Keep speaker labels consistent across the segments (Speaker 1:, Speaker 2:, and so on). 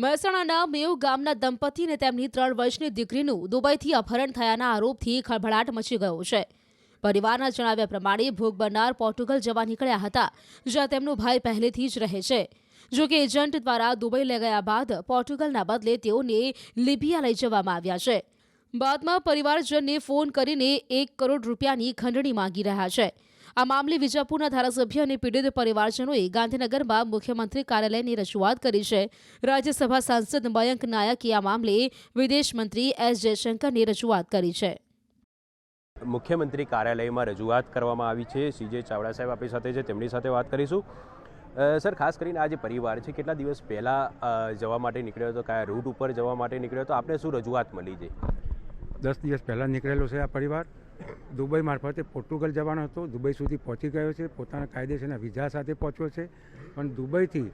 Speaker 1: મહેસાણાના મેવ ગામના દંપતી અને તેમની 3 વર્ષની દીકરીનું દુબઈથી અપહરણ થયાના આરોપથી ખળભળાટ મચી ગયો છે. પરિવારના જણાવ્યા પ્રમાણે ભોગ બનનાર પોર્ટુગલ જવા નીકળ્યા હતા, જ્યાં તેમનો ભાઈ પહેલેથી જ રહે છે. જોકે એજન્ટ દ્વારા દુબઈ લઈ ગયા બાદ પોર્ટુગલના બદલે તેઓને લિબિયા લઈ જવામાં આવ્યા છે. બાદમાં પરિવારજનને ફોન કરીને 1 કરોડ રૂપિયાની ખંડણી માંગી રહ્યા છે. આ મામલે વિજાપુરના ધારાસભ્ય અને પીડિત પરિવારજનોએ ગાંધીનગરમાં મુખ્યમંત્રી કાર્યાલયની રજૂઆત કરી છે. રાજ્યસભા સાંસદ મયંક નાયકે આ મામલે વિદેશ મંત્રી એસ જયશંકરને રજૂઆત કરી છે.
Speaker 2: મુખ્યમંત્રી કાર્યાલયમાં રજૂઆત કરવામાં આવી છે. સીજે ચાવડા સાહેબ આપણી સાથે છે, તેમની સાથે વાત કરીશું. સર, ખાસ કરીને આ જે પરિવાર છે, કેટલા દિવસ પહેલાં જવા માટે નીકળ્યો હતો, કયા રૂટ ઉપર જવા માટે નીકળ્યો હતો, આપને શું રજૂઆત મળી છે?
Speaker 3: 10 દિવસ પહેલાં નીકળેલો છે આ પરિવાર. દુબઈ મારફતે પોર્ટુગલ જવાનો હતો. દુબઈ સુધી પહોંચી ગયો છે, પોતાના કાયદેસરના વિઝા સાથે પહોંચ્યો છે. પણ દુબઈથી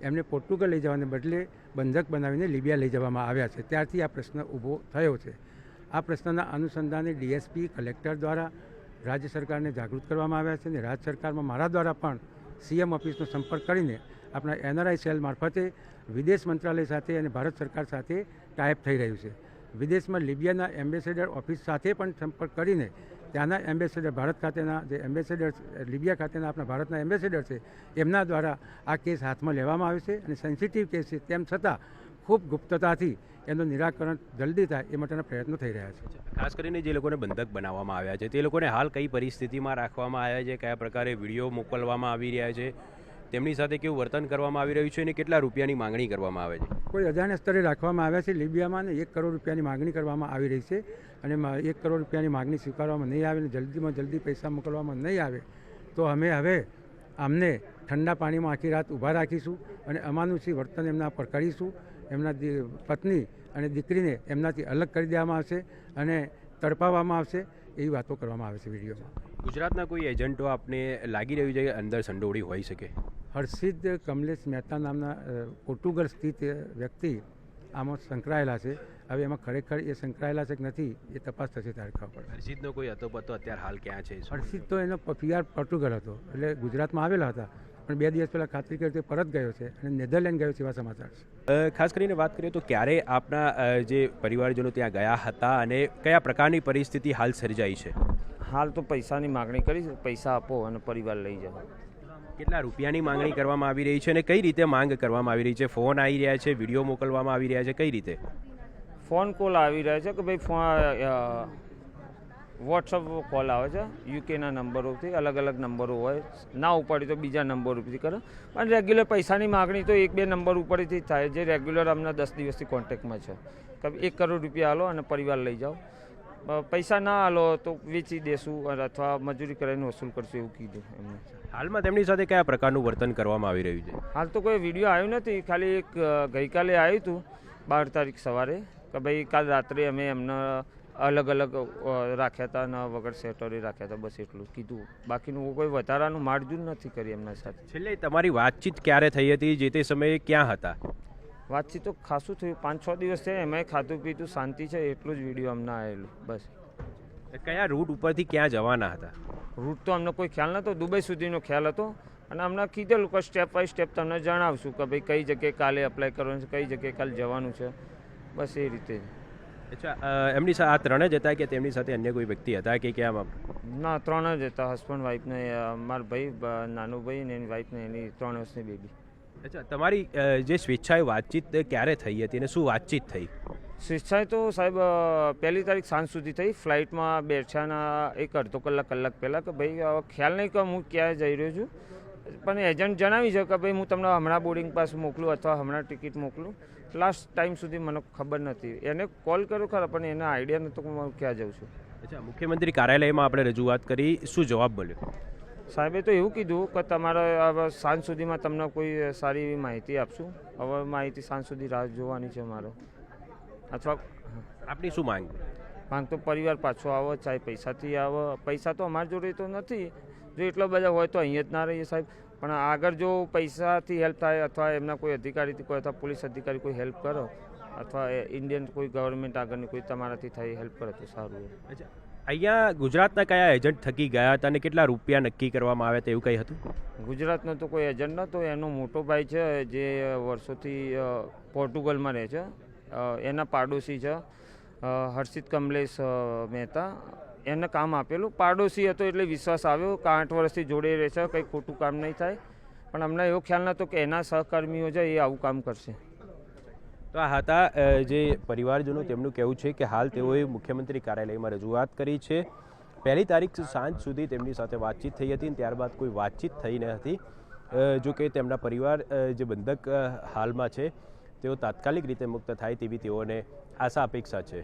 Speaker 3: એમને પોર્ટુગલ લઈ જવાને બદલે બંધક બનાવીને લિબિયા લઈ જવામાં આવ્યા છે. ત્યારથી આ પ્રશ્ન ઊભો થયો છે. આ પ્રશ્નના અનુસંધાને ડીએસપી કલેક્ટર દ્વારા રાજ્ય સરકારને જાગૃત કરવામાં આવ્યા છે અને રાજ્ય સરકારમાં મારા દ્વારા પણ સીએમ ઓફિસનો સંપર્ક કરીને આપણા એનઆરઆઈ સેલ મારફતે વિદેશ મંત્રાલય સાથે અને ભારત સરકાર સાથે ટાઈપ થઈ રહ્યું છે. વિદેશમાં લિબિયાના એમ્બેસેડર ઓફિસ સાથે પણ સંપર્ક કરીને ત્યાંના એમ્બેસેડર ભારત ખાતેના જે એમ્બેસેડર લિબિયા ખાતેના આપણા ભારતના એમ્બેસેડર છે એમના દ્વારા આ કેસ હાથમાં લેવામાં આવ્યો છે અને સેન્સિટિવ કેસ છે, તેમ છતાં ખૂબ ગુપ્તતાથી એનું નિરાકરણ જલ્દી થાય એ માટેના પ્રયત્નો થઈ રહ્યા છે.
Speaker 2: ખાસ કરીને જે લોકોને બંધક બનાવવામાં આવ્યા છે, તે લોકોને હાલ કઈ પરિસ્થિતિમાં રાખવામાં આવ્યા છે, કયા પ્રકારે વિડીયો મોકલવામાં આવી રહ્યા છે, તેમની સાથે કેવું વર્તન કરવામાં આવી રહ્યું છે અને કેટલા રૂપિયાની માંગણી કરવામાં આવે છે?
Speaker 3: કોઈ અજાણ્યા સ્તરે રાખવામાં આવ્યા છે લિબિયામાં અને 1 કરોડ રૂપિયાની માગણી કરવામાં આવી રહી છે. અને 1 કરોડ રૂપિયાની માગણી સ્વીકારવામાં નહીં આવે અને જલ્દીમાં જલ્દી પૈસા મોકલવામાં નહીં આવે તો અમે હવે આમને ઠંડા પાણીમાં આખી રાત ઊભા રાખીશું અને અમાનુષી વર્તન એમના પર કરીશું. એમના પત્ની અને દીકરીને એમનાથી અલગ કરી દેવામાં આવશે અને તડપાવવામાં આવશે, એવી વાતો કરવામાં આવે છે વિડીયોમાં.
Speaker 2: ગુજરાતના કોઈ એજન્ટો આપને લાગી રહ્યું છે કે અંદર સંડોવણી હોઈ શકે?
Speaker 3: હર્ષિદ કમલેશ મહેતા નામના પોર્ટુગલ સ્થિત વ્યક્તિ આમાં સંકળાયેલા છે. હવે એમાં ખરેખર એ સંકળાયેલા છે કે નથી એ તપાસ થશે ત્યારે ખબર પડે.
Speaker 2: હર્ષિદનો કોઈ અતોપતો અત્યારે હાલ ક્યાં છે?
Speaker 3: હર્ષિદ તો એનો પીઆર પોર્ટુગલ હતો, એટલે ગુજરાતમાં આવેલા હતા, પણ 2 દિવસ પહેલાં ખાતરી કરી તે પરત ગયો છે અને નેધરલેન્ડ ગયો છે એવા સમાચાર છે.
Speaker 2: ખાસ કરીને વાત કરીએ તો ક્યારે આપના જે પરિવારજનો ત્યાં ગયા હતા અને કયા પ્રકારની પરિસ્થિતિ હાલ સર્જાઈ છે?
Speaker 4: હાલ તો પૈસાની માગણી કરી છે, પૈસા આપો અને પરિવાર લઈ જાઓ.
Speaker 2: કેટલા રૂપિયાની માંગણી કરવામાં આવી રહી છે અને કઈ રીતે માંગ કરવામાં આવી રહી છે? ફોન આવી રહ્યા છે, વિડીયો મોકલવામાં આવી રહ્યા છે, કઈ રીતે?
Speaker 4: ફોન કોલ આવી રહ્યા છે કે ભાઈ વોટ્સઅપ કોલ આવે છે યુકેના નંબરોથી, અલગ અલગ નંબરો હોય, ના ઉપાડી તો બીજા નંબર ઉપરથી કરે. પણ રેગ્યુલર પૈસાની માગણી તો 1-2 નંબર ઉપરથી થાય, જે રેગ્યુલર અમને 10 દિવસથી કોન્ટેક્ટમાં છે કે 1 કરોડ રૂપિયા હાલો અને પરિવાર લઈ જાઓ. પૈસા ના હાલો તો વેચી દેશું અથવા મજૂરી કરીને વસૂલ કરશું એવું કીધું એમને.
Speaker 2: હાલમાં તેમની સાથે કયા પ્રકારનું વર્તન કરવામાં આવી રહ્યું છે?
Speaker 4: હાલ તો કોઈ વિડીયો આવ્યો નથી, ખાલી એક ગઈકાલે આવ્યું હતું 12 તારીખ સવારે કે ભાઈ કાલ રાત્રે અમે એમને અલગ અલગ રાખ્યા હતા અને વગર સેટરે રાખ્યા હતા, બસ એટલું કીધું. બાકીનું કોઈ વધારાનું મારઝૂડ નથી કરી એમના સાથે.
Speaker 2: છેલ્લે તમારી વાતચીત ક્યારે થઈ હતી? જે તે સમયે ક્યાં હતા?
Speaker 4: વાતચીત તો ખાસું થયું, 5-6 દિવસ થયા, એમાંય ખાધું પીધું શાંતિ છે એટલું જ વિડીયો અમને આવેલું બસ.
Speaker 2: કયા રૂટ ઉપરથી ક્યાં જવાના હતા?
Speaker 4: રૂટ તો અમને કોઈ ખ્યાલ નહોતો, દુબઈ સુધીનો ખ્યાલ હતો અને અમને કીધેલું કે સ્ટેપ બાય સ્ટેપ તમને જણાવશું કે ભાઈ કઈ જગ્યાએ કાલે અપ્લાય કરવાનું છે, કઈ જગ્યાએ કાલે જવાનું છે, બસ એ રીતે.
Speaker 2: અચ્છા, એમની સાથે આ 3 જ હતા કે તેમની સાથે અન્ય કોઈ વ્યક્તિ હતા કે ક્યાં?
Speaker 4: ના, 3 જ હતા, હસબન્ડ વાઈફને, મારા ભાઈ, નાનો ભાઈ ને એની વાઈફને એની 3 વર્ષની બેબી.
Speaker 2: અચ્છા, તમારી જે સ્વેચ્છાએ વાતચીત ક્યારે થઈ હતી અને શું વાતચીત થઈ?
Speaker 4: સ્વેચ્છાએ તો સાહેબ 1 તારીખ સાંજ સુધી થઈ. ફ્લાઇટમાં બેઠાના 1-અડધો કલાક પહેલાં કે ભાઈ ખ્યાલ નહીં કે હું ક્યાં જઈ રહ્યો છું, પણ એજન્ટ જણાવી છે કે ભાઈ હું તમને હમણાં બોર્ડિંગ પાસ મોકલું અથવા હમણાં ટિકિટ મોકલું. લાસ્ટ ટાઈમ સુધી મને ખબર નથી, એને કોલ કર્યો ખરા પણ એને આઈડિયા નહોતો કે હું ક્યાં જાઉં છું.
Speaker 2: અચ્છા, મુખ્યમંત્રી કાર્યાલયમાં આપણે રજૂઆત કરી, શું જવાબ મળ્યો?
Speaker 4: સાહેબે તો એવું કીધું કે તમારે સાંજ સુધીમાં તમને કોઈ સારી એવી માહિતી આપશું. હવે માહિતી સાંજ સુધી રાહ જોવાની છે મારો. અથવા
Speaker 2: આપની શું માંગ?
Speaker 4: માંગ તો પરિવાર પાછો આવો, ચાહે પૈસાથી આવો. પૈસા તો અમારી જોડે તો નથી, જો એટલા બધા હોય તો અહીંયા જ ના રહીએ સાહેબ. પણ આગળ જો પૈસાથી હેલ્પ થાય અથવા એમના કોઈ અધિકારીથી કોઈ અથવા પોલીસ અધિકારી કોઈ હેલ્પ કરો અથવા ઇન્ડિયન કોઈ ગવર્મેન્ટ આગળની કોઈ તમારાથી થાય હેલ્પ કરે તો સારું.
Speaker 2: અચ્છા, અહીંયા ગુજરાતના કયા એજન્ટ થકી ગયા હતા અને કેટલા રૂપિયા નક્કી કરવામાં આવ્યા હતા એવું કંઈ હતું?
Speaker 4: ગુજરાતનો તો કોઈ એજન્ટ નહોતો. એનો મોટો ભાઈ છે જે વર્ષોથી પોર્ટુગલમાં રહે છે. એના પાડોશી છે હર્ષિત કમલેશ મહેતા. એને કામ આપેલું. પાડોશી હતો એટલે વિશ્વાસ આવ્યો કે 8 વર્ષથી જોડે રહે છે, કંઈ ખોટું કામ નહીં થાય. પણ અમને એવો ખ્યાલ નહોતો કે એના સહકર્મીઓ છે એ આવું કામ કરશે.
Speaker 2: તો આ હતા જે પરિવારજનો, તેમનું કહેવું છે કે હાલ તેઓએ મુખ્યમંત્રી કાર્યાલયમાં રજૂઆત કરી છે. 1 તારીખ સાંજ સુધી તેમની સાથે વાતચીત થઈ હતી અને ત્યારબાદ કોઈ વાતચીત થઈ ન હતી. જો કે તેમના પરિવાર જે બંધક હાલમાં છે તેઓ તાત્કાલિક રીતે મુક્ત થાય તેવી તેઓને આશા અપેક્ષા છે.